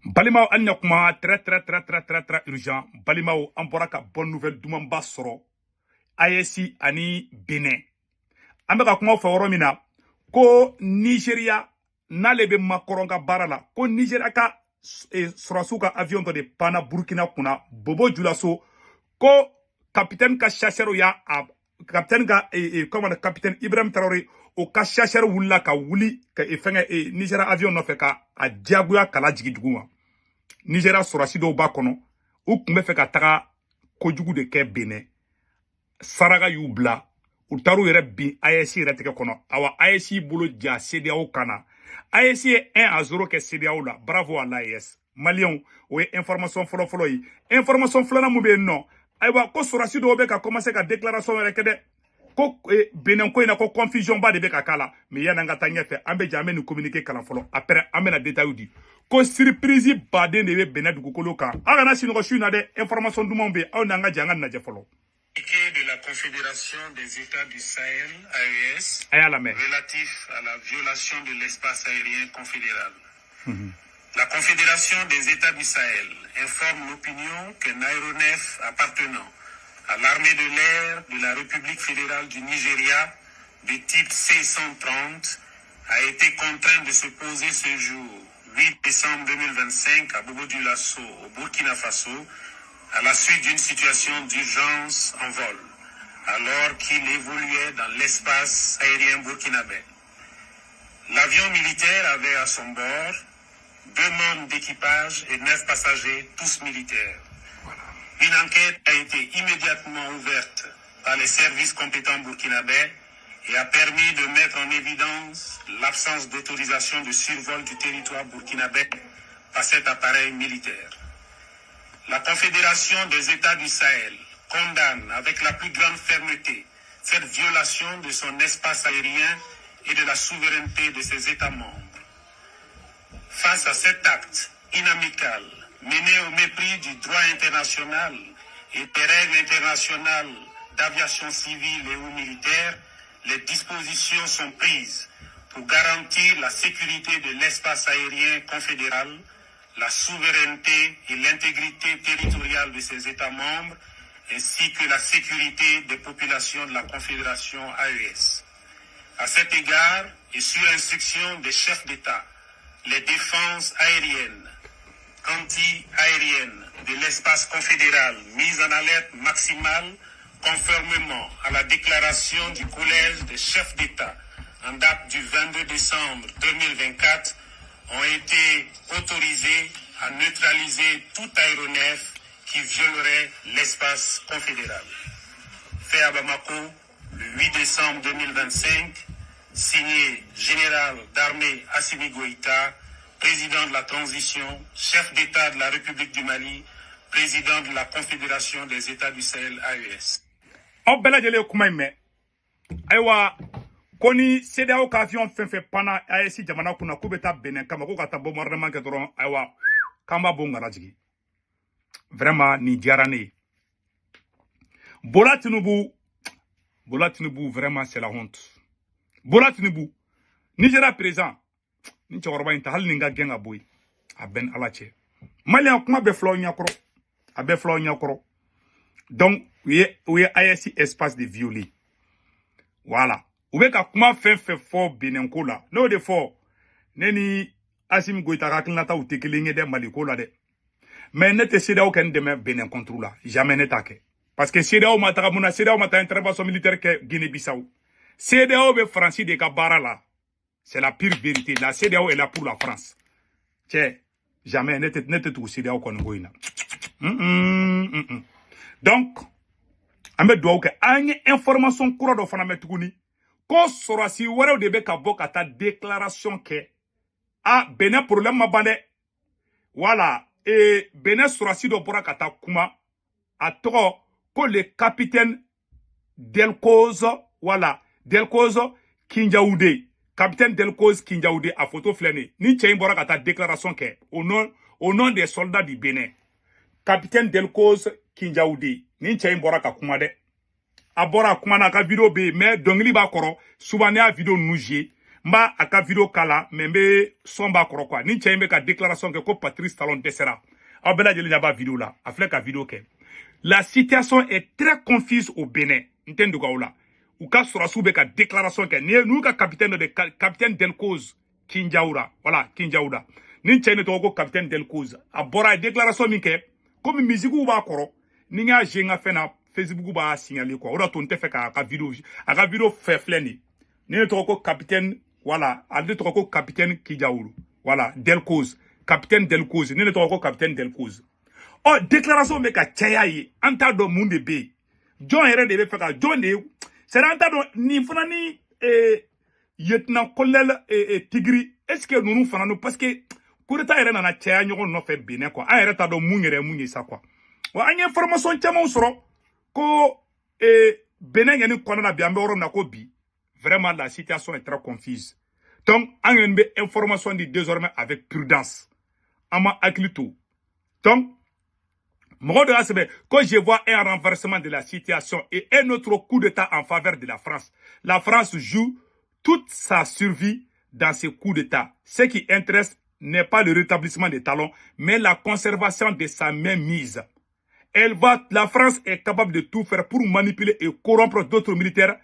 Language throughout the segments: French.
Balimao Anyakuma, très urgent. Balimao Amboraka, bonne nouvelle, Doumamba Soro. AEC Ani Benin. Ambeka kuma Faworomina, ko Nigeria, nalebe makoronga barala, ko Nigeria ka sorasuka avion de pana Burkina kuna, Bobo Julaso, ko capitaine ka chasseur ya capitaine ka capitaine Ibrahim Traoré o ka chasseur wula ka wuli ka fenga Nigeria avion no fe ka a diagoya kala jigi duguma. Nigeria sorasi do ba kono u kumbe fe ka taga kojugu de ke Benin saraga yu bla u taru yere bi AEC yere teke kono awa AEC bolo ja CEDEAO kana AEC 1-0 ke CEDEAO la bravo à l'AES Malion o information folo yi information flana mu be non aywa ko sorasi do be ka commencer ka déclaration yere kede ko Benin ko ina ko confusion ba de be ka kala mais yana ngata nyefe ambe jamé ni communiquer kala folo après amena détail di ko surprise baden de be Benin dugukolo kan agana sino ko shuna de information du monde be on nga janga na je folo de la Confédération des États du Sahel, AES, relatif à la violation de l'espace aérien confédéral. La Confédération des États du Sahel informe l'opinion qu'un aéronef appartenant à l'armée de l'air de la République fédérale du Nigeria, de type C-130, a été contraint de se poser ce jour, 8 décembre 2025, à Bobo-Dioulasso, au Burkina Faso, à la suite d'une situation d'urgence en vol, alors qu'il évoluait dans l'espace aérien burkinabé. L'avion militaire avait à son bord 2 membres d'équipage et 9 passagers, tous militaires. Une enquête a été immédiatement ouverte par les services compétents burkinabés et a permis de mettre en évidence l'absence d'autorisation de survol du territoire burkinabé par cet appareil militaire. La Confédération des États du Sahel condamne avec la plus grande fermeté cette violation de son espace aérien et de la souveraineté de ses États membres. Face à cet acte inamical mené au mépris du droit international et des règles internationales d'aviation civile et ou militaire, les dispositions sont prises pour garantir la sécurité de l'espace aérien confédéral, la souveraineté et l'intégrité territoriale de ses États membres, ainsi que la sécurité des populations de la Confédération AES. À cet égard, et sur instruction des chefs d'État, les défenses aériennes, anti-aériennes de l'espace confédéral mises en alerte maximale, conformément à la déclaration du Collège des chefs d'État en date du 22 décembre 2024, ont été autorisés à neutraliser tout aéronef qui violerait l'espace confédéral. Fait à Bamako, le 8 décembre 2025, signé Général d'armée Assimi Goïta, président de la transition, chef d'État de la République du Mali, président de la Confédération des États du Sahel AES. Koni CEDEAO ka avion fenfe pana AEC jamana kuna kubeta Benin kama ko kata bombardement ke doron aywa kamba bonga jigi vraiment ni diarane Bola Tinubu vraiment c'est la honte. Bola Tinubu Nigeria présent ni chawrba inta hal ninga genga boy a ben alache Malien kuma be flo nyakro a be flo nyakro donc oui AEC espace de violer voilà. Oube ka kuma fenfe fo Benin ko la no de fo neni Assimi Goïta ka kinata ou tekelinge de Mali ko la de mais nete CEDEAO ken deme Benin contre la jamais netake parce que CEDEAO mata intervention militaire que Guinée-Bissau CEDEAO be France de ka bara la c'est la pire vérité la CEDEAO est là pour la France tiens jamais nete tout CEDEAO ko ngoina donc ambe do ke anye information kura do fana metuguni ko sorasi wɛrɛw de be ka bɔ ka taa déclaration kɛ Benin problème ma ban dɛ voilà Benin sorasi dɔ bɔra ka taa kuma a tɔgɔ ko le capitaine Delcoz voilà Delcoz Kinjaoude capitaine Delcoz Kinjaoude a photo filɛ ni cɛ in bɔra ka taa déclaration kɛ au nom des soldats du Benin capitaine Delcoz Kinjaoude ni cɛ in bɔra ka kuma dɛ a bɔra kuma na ka vidéo be mais dongili ba kɔrɔ souvent ne a vidéo nous jouer mba aka vidéo kala membe somba koro quoi ni chembe ka déclaration que ko Patrice Talon dessera abela jeli ba vidéo là afle ka vidéo ke la situation est très confuse au Bénin ntendo gaola ou ka surasu be ka déclaration ke ni nous ka capitaine Delcose Kinjaoura voilà Kinjaoura ni chene to ko capitaine Delcose abora déclaration mi ke comme musique ou ba koro ni nga jenga fena Facebook ba signaler quoi ora to nte fe ka vidéo fait fleni ni to ko capitaine voilà alde to ko capitaine Kinjaoura voilà Delcose capitaine Delcose ni to ko capitaine Delcose oh déclaration me ka chayayi anta do munde be John here de be fe ka John de c'est anta do ni fana ni lieutenant colonel Tigri est-ce que nous fana nous parce que coup d'état here na chaya nyogo no fe Bénin quoi a here ta do munye ça quoi wa anye information chama soro ko Bénin ngeni kona na biambe oro na ko bi vraiment la situation est très confuse donc angene be information dit désormais avec prudence ama aklito donc quand je vois un renversement de la situation et un autre coup d'état en faveur de la France joue toute sa survie dans ce coup d'état. Ce qui intéresse n'est pas le rétablissement des talons, mais la conservation de sa mainmise. La France est capable de tout faire pour manipuler et corrompre d'autres militaires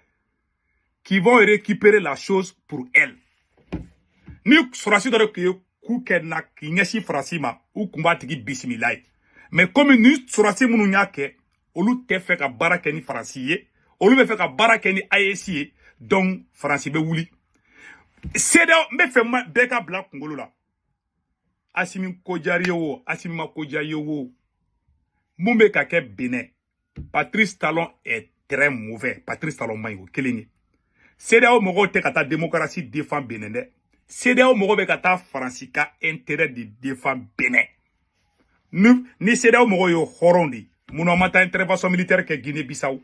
qui vont récupérer la chose pour elle. Ni surasi dore que ku kenna kinyashi frasima ou kumbatigi bismillah. Mais comme nous surasi munu nyake olu te fe ka baraka ni fransiye olu be fe ka baraka ni AEC donc fransi be wuli seda mbe fe beka black ngolo la asimi kojari wo asimi makojari wo mumbe ka ke Bénin Patrice Talon est très mauvais Patrice Talon mayo keleni seda o mogo te kata démocratie défend Bénin de seda o mogo be kata fransi ka intérêt de défend Bénin ni seda o mogo yo horondi muno mata intervention militaire ke Guinée-Bissau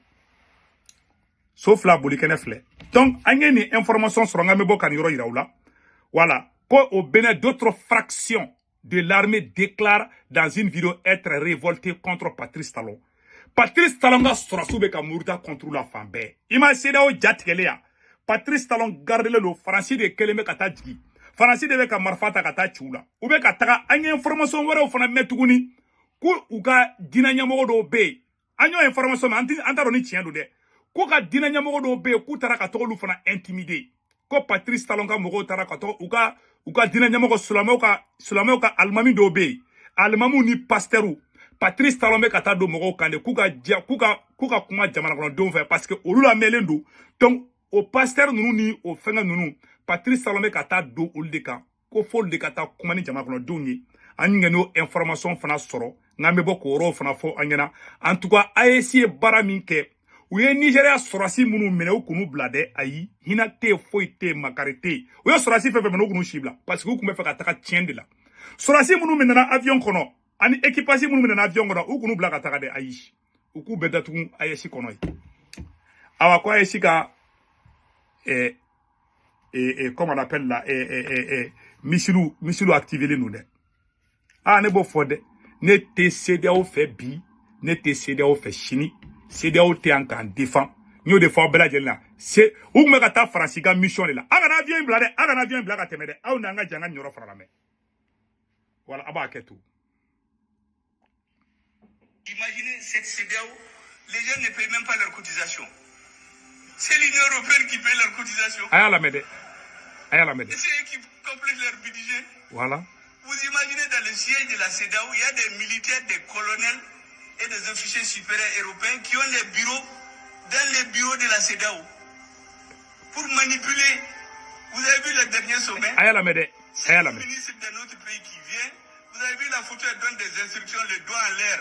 sauf la bolikene flé donc angeni information sur ngame bo kan yoro iraoula voilà ko au Bénin d'autres fractions de l'armée déclarent dans une vidéo être révoltées contre Patrice Talon ga sourasube ka murta contre la fambe ima seda o jatkelea Patrice Talon garde le français de keleme kata jigi français de ka marfata kata chula ou be kataka anye information wara o fana metuguni ku uga dinanya mogo do be anyo information antaro ni tiendo de ko ka dinanya mogo do be ku tara ka tolu fana intimider ko Patrice Talon ka mogo tara ka to uga dinanya mogo sulameo ka almami do be almamu ni pasteru Patrice Talon be kata do mogo kande kuka kuma jamana kono don fe parce que olula melendo donc au pasteur nunu ni au fenga nunu Patrice Talon be kata do oldeka ko fol de kata kuma ni jamana kono don ni angeno information fana soro ngambe boko ro fana fo angena en tout cas AEC baraminke uye Nigeria sorasi munu mene ukunu blade ayi hina te foite makarete uye sorasi fefe mene ukunu shibla parce que ukume feka taka tiende la sorasi munu mene na avion kono ani équipage munu mene na avion kono ukunu blaka taka de ayi uku bedatu AEC kono yi awa kwa AEC ka comment on appelle là missile activé les nous de ah ne bo fode ne te CEDEAO fait bi ne te CEDEAO fait chini CEDEAO te en défend nous défend bela jelna c'est ou me kata France ga mission là aga na avion blade temede au na nga janga nyoro fara me voilà aba ketou imaginez cette CEDEAO les gens ne payent même pas leur cotisation c'est l'Union européenne qui paye leur cotisation aya la mede c'est eux qui complètent leur budget voilà. Vous imaginez dans le siège de la CEDEAO, il y a des militaires, des colonels et des officiers supérieurs européens qui ont les bureaux dans les bureaux de la CEDEAO pour manipuler. Vous avez vu le dernier sommet? C'est le ministre de notre pays qui vient. Vous avez vu la photo, elle donne des instructions, le doigt en l'air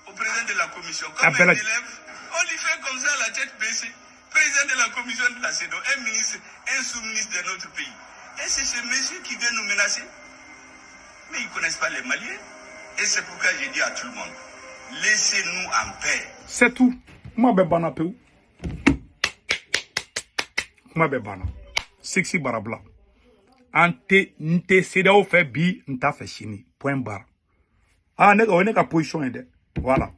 au président de la commission. Comme un élève, on lui fait comme ça la tête baissée. Président de la commission de la CEDEAO, un ministre, un sous-ministre de notre pays. Et c'est ce monsieur qui vient nous menacer. Mais ils ne connaissent pas les Maliens. Et c'est pourquoi j'ai dit à tout le monde, laissez-nous en paix. C'est tout. Moi, je bana peu. Moi, je bana. Sexy barabla. Ante, nte CEDEAO fait bi, nta fait chini. Point barre. Ah, on est à position. Voilà.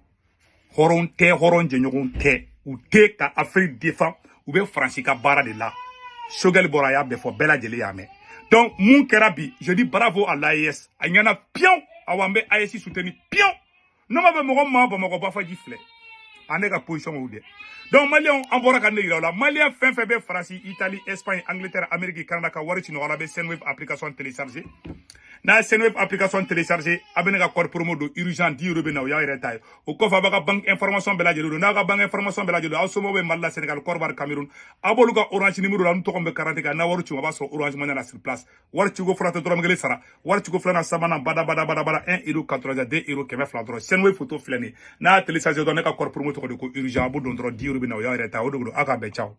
Horon te, horon jenyoron te. Ou te ka Afrique défend. Ou bien Francis ka bara de là. Choguel bɔra y'a bɛɛ fɔ bɛɛ lajɛlen y'a mɛn. Donc mun kɛra bi je dis bravo à l'AES a ɲɛna pion awa n bɛ AES soutenir pion ne ma bɛ mɔgɔ ma Bamakɔ Bafaji filɛ a ne ka position o de. Donc malien an bɔra ka ne yira o la malien fɛn fɛn bɛ Faransi Italie Espagne Angleterre Amérique Canada ka wari ci ɲɔgɔn na bɛ Senwave application télécharger n'a ye Senwave application télécharger a bɛ ne ka code promo don urgent 10 € bɛ na o y'a yɛrɛ ta ye o kɔfɛ a b'a ka banque information bɛɛ lajɛlen don n'a ka banque information bɛɛ lajɛlen aw somɔgɔw bɛ Mali la Sénégal Côte d'Ivoire Cameroun a b'olu ka orange numéro la n tɔgɔ bɛ carte kan n'a wari ci o b'a sɔrɔ orange money na sur place wari ciko fɔlɔ tɛ dɔrɔmɛ 1 sara wari ciko filanan sabanan bada 1 € 80 2 € 200 dɔrɔn Senwave photo filɛ nin n'a y'a télécharger dɔrɔn ne ka code promo tɔgɔ de ko urgent a b'o don dɔrɔn 10 € bɛ na o y'a yɛrɛ ta o de don a ka bɛn ciao